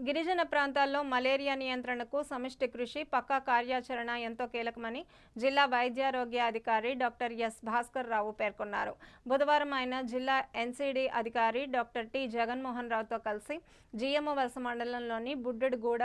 గిరిజన ప్రాంతాల్లో మలేరియా నియంత్రణకు సమిష్టి కృషి, పక్కా కార్యాచరణ ఎంతో కీలకమని జిల్లా వైద్యారోగ్య అధికారి డాక్టర్ ఎస్ భాస్కర్ రావు పేర్కొన్నారు. బుధవారం ఆయన జిల్లా ఎన్సీడీ అధికారి డాక్టర్ టి జగన్మోహన్ రావుతో కలిసి జిఎంఓ వలస మండలంలోని బుడ్డెడిగూడ,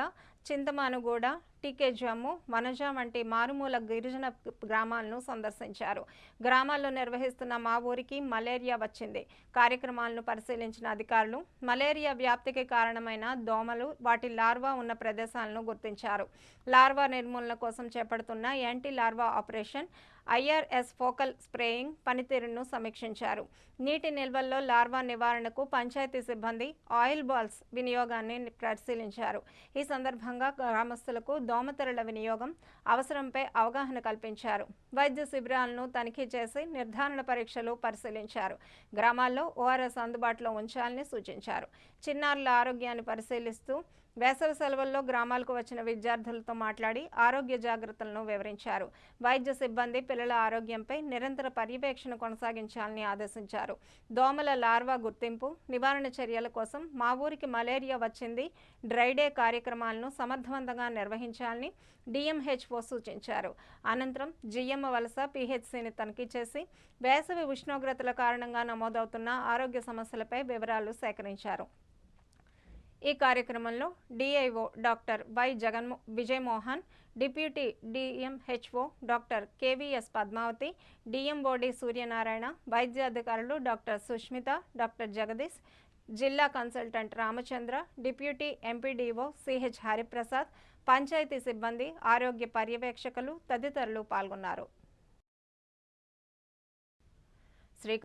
చింతమానుగూడ, టీకే జమ్ము, వనజ వంటి మారుమూల గిరిజన గ్రామాలను సందర్శించారు. గ్రామాల్లో నిర్వహిస్తున్న మా ఊరికి మలేరియా వచ్చింది కార్యక్రమాలను పరిశీలించిన అధికారులు మలేరియా వ్యాప్తికి కారణమైన దోమలు, వాటి లార్వా ఉన్న ప్రదేశాలను గుర్తించారు. లార్వా నిర్మూలన కోసం చేపడుతున్న anti larva operation IRS focal spraying పనితీరును సమీక్షించారు. నీటి నిల్వల్లో లార్వా నివారణకు పంచాయతీ సిబ్బంది ఆయిల్ బాల్స్ వినియోగాన్ని పరిశీలించారు. ఈ సందర్భంగా గ్రామస్తులకు దోమతెరల వినియోగం అవసరంపై అవగాహన కల్పించారు. వైద్య శిబిరాలను తనిఖీ చేసి నిర్ధారణ పరీక్షలు పరిశీలించారు. గ్రామాల్లో ఓఆర్ఎస్ అందుబాటులో ఉంచాలని సూచించారు. చిన్నారుల ఆరోగ్యాన్ని పరిశీలిస్తూ వేసవి సెలవుల్లో గ్రామాలకు వచ్చిన విద్యార్థులతో మాట్లాడి ఆరోగ్య జాగ్రత్తలను వివరించారు. వైద్య సిబ్బంది పిల్లల ఆరోగ్యంపై నిరంతర పర్యవేక్షణ కొనసాగించాలని ఆదేశించారు. దోమల లార్వా గుర్తింపు, నివారణ చర్యల కోసం మా ఊరికి మలేరియా వచ్చింది డ్రైడే కార్యక్రమాలను సమర్థవంతంగా నిర్వహించాలని డిఎంహెచ్ఓ సూచించారు. అనంతరం జిఎం వలస పిహెచ్సిని తనిఖీ చేసి వేసవి ఉష్ణోగ్రతల కారణంగా నమోదవుతున్న ఆరోగ్య సమస్యలపై వివరాలు సేకరించారు. ఈ కార్యక్రమంలో DIO doctor Y Vijayamohan, deputy DMHO doctor KVS Padmavati, DMOD Suryanarayana, వైద్యాధికారులు డాక్టర్ సుష్మిత, డాక్టర్ జగదీష్, జిల్లా consultant Ramachandra, deputy MPDO CH Hariprasad, panchayat సిబ్బంది, ఆరోగ్య పర్యవేక్షకులు తదితరులు పాల్గొన్నారు.